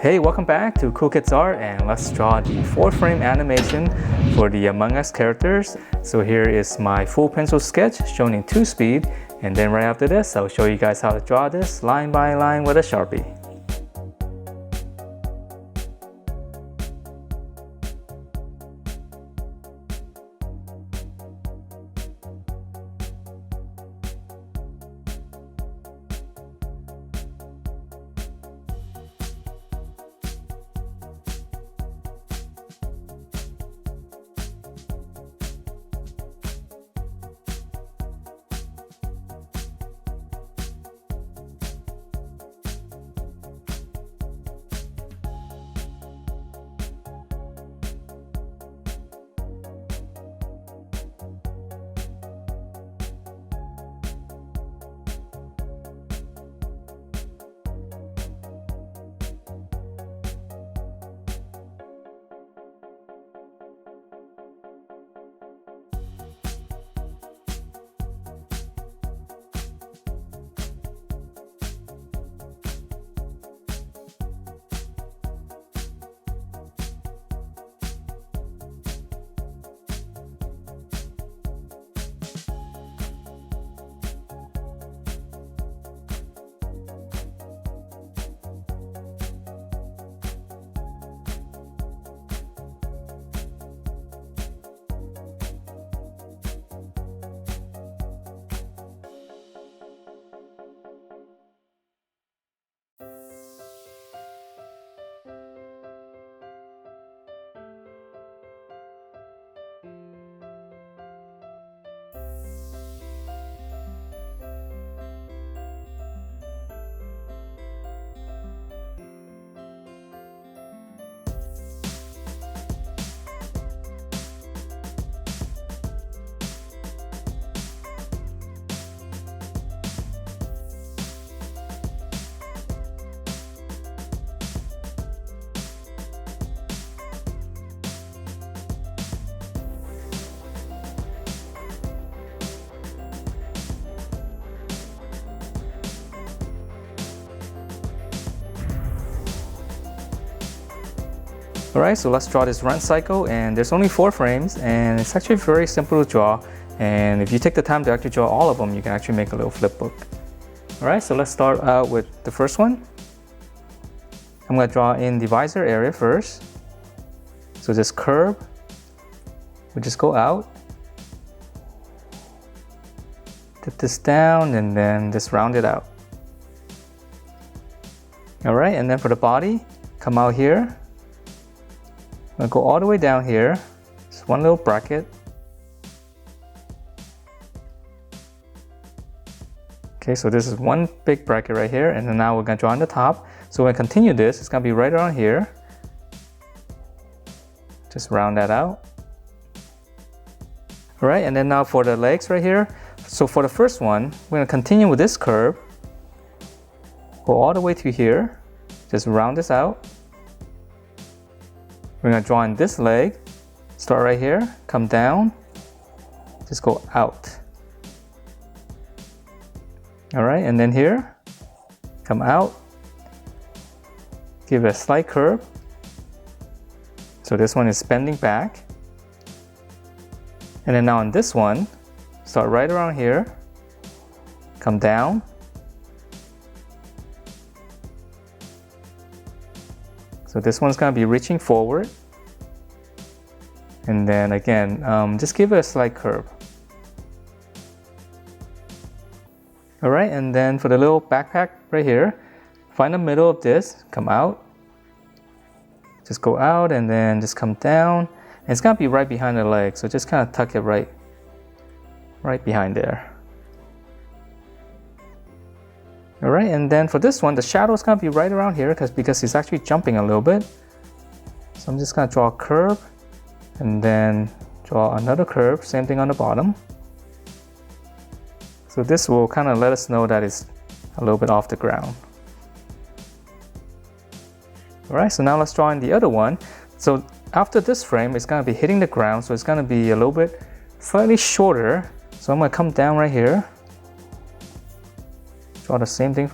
Hey, welcome back to Cool Kids Art, and let's draw the 4-frame animation for the Among Us characters. So here is my full pencil sketch shown in 2-speed, and then right after this I'll show you guys how to draw this line by line with a Sharpie. Alright, so let's draw this run cycle, and there's only 4 frames and it's actually very simple to draw, and if you take the time to actually draw all of them, you can actually make a little flip book. Alright, so let's start out with the first one. I'm going to draw in the visor area first. So this curve will just go out, tip this down, and then just round it out. Alright, and then for the body, come out here. I'm going to go all the way down here, just one little bracket. Okay, so this is one big bracket right here, and then now we're going to draw on the top. So when I continue this, it's going to be right around here. Just round that out. Alright, and then now for the legs right here. So for the first one, we're going to continue with this curve. Go all the way to here, just round this out. We're going to draw in this leg, start right here, come down, just go out. Alright, and then here, come out, give it a slight curve. So this one is bending back. And then now on this one, start right around here, come down. So this one's going to be reaching forward, and then again, just give it a slight curve. Alright, and then for the little backpack right here, find the middle of this, come out, just go out, and then just come down, and it's going to be right behind the leg, so just kind of tuck it right behind there. Alright, and then for this one, the shadow is going to be right around here because he's actually jumping a little bit. So I'm just going to draw a curve and then draw another curve, same thing on the bottom. So this will kind of let us know that it's a little bit off the ground. Alright, so now let's draw in the other one. So after this frame, it's going to be hitting the ground, so it's going to be a little bit slightly shorter. So I'm going to come down right here. Draw the same thing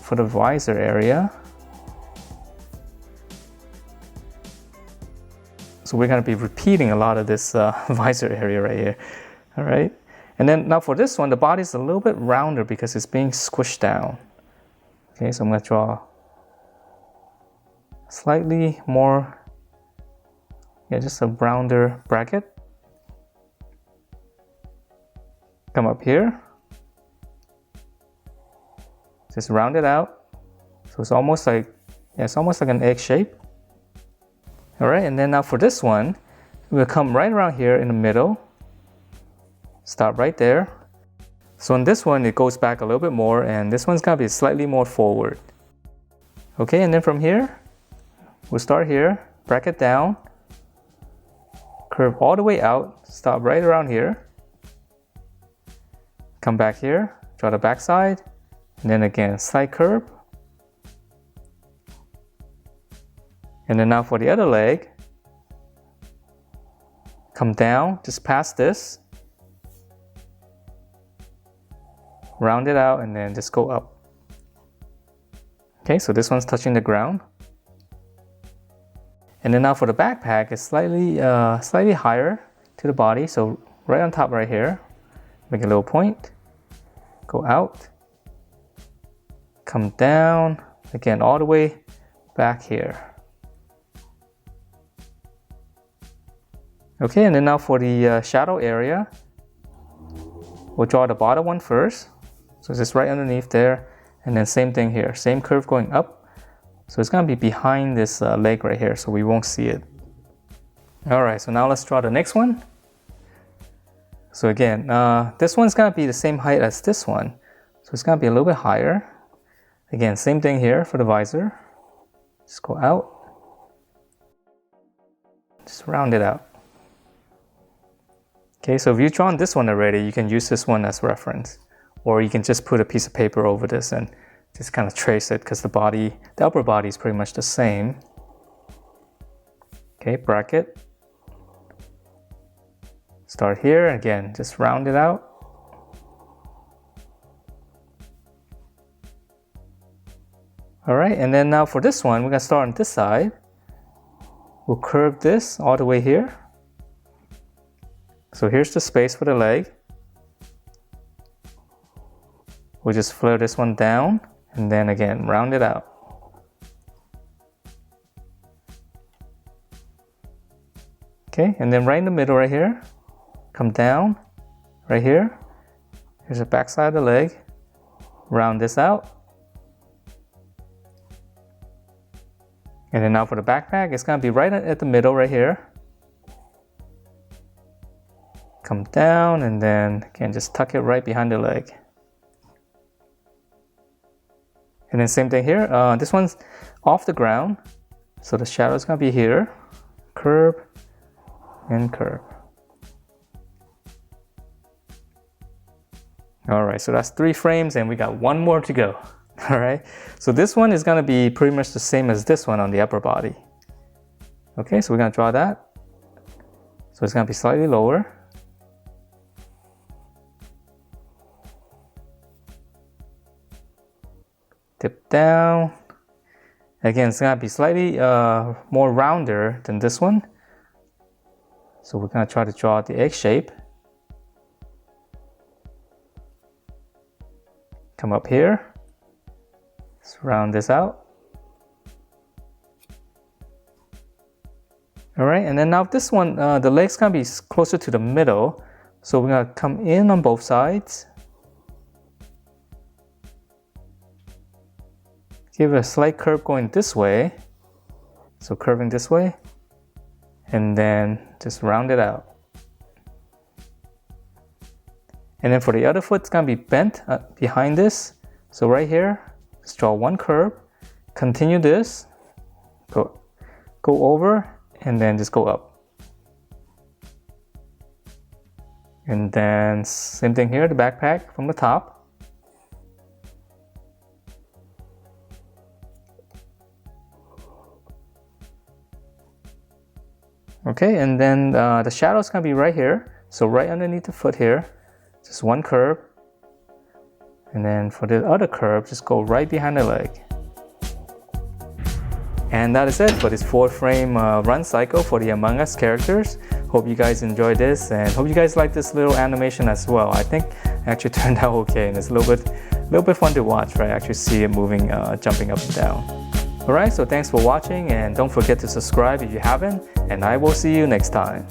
for the visor area. So we're going to be repeating a lot of this visor area right here. All right. And then now for this one, the body's a little bit rounder because it's being squished down. Okay, so I'm going to draw slightly more, just a rounder bracket. Come up here. Just round it out. So it's almost like, an egg shape. All right, and then now for this one, we'll come right around here in the middle. Start right there. So on this one, it goes back a little bit more, and this one's gonna be slightly more forward. Okay, and then from here, we'll start here, bracket down, curve all the way out, stop right around here, come back here, draw the back side, and then again, side curve. And then now for the other leg, come down, just past this, round it out, and then just go up. Okay, so this one's touching the ground. And then now for the backpack, it's slightly higher to the body. So right on top right here, make a little point, go out, come down, again, all the way back here. Okay, and then now for the shadow area, we'll draw the bottom one first. So it's just right underneath there, and then same thing here, same curve going up. So it's gonna be behind this leg right here, so we won't see it. All right, so now let's draw the next one. So again, this one's gonna be the same height as this one. So it's gonna be a little bit higher. Again, same thing here for the visor. Just go out. Just round it out. Okay, so if you've drawn this one already, you can use this one as reference. Or you can just put a piece of paper over this and just kind of trace it, because the upper body is pretty much the same. Okay, bracket. Start here, again, just round it out. All right, and then now for this one, we're gonna start on this side. We'll curve this all the way here. So here's the space for the leg. We'll just flare this one down, and then again, round it out. Okay, and then right in the middle right here, come down, right here. Here's the back side of the leg. Round this out. And then now for the backpack, it's gonna be right at the middle right here. Come down, and then again, just tuck it right behind the leg. And then same thing here, this one's off the ground, so the shadow is gonna be here, curve and curve. All right, so that's 3 frames, and we got 1 more to go. All right, so this one is gonna be pretty much the same as this one on the upper body. Okay, so we're gonna draw that. So it's gonna be slightly lower. Tip down. Again, it's gonna be slightly more rounder than this one. So we're gonna try to draw the egg shape. Come up here. Let's round this out. All right, and then now this one, the leg's gonna be closer to the middle. So we're gonna come in on both sides. Give a slight curve going this way. So curving this way. And then just round it out. And then for the other foot, it's gonna be bent behind this. So right here, just draw 1 curve. Continue this. Go over, and then just go up. And then same thing here, the backpack from the top. Okay, and then the shadow is gonna be right here. So right underneath the foot here, just 1 curve. And then for the other curve, just go right behind the leg. And that is it for this 4-frame run cycle for the Among Us characters. Hope you guys enjoyed this, and hope you guys like this little animation as well. I think it actually turned out okay, and it's a little bit fun to watch, right? Actually see it moving, jumping up and down. Alright, so thanks for watching, and don't forget to subscribe if you haven't, and I will see you next time.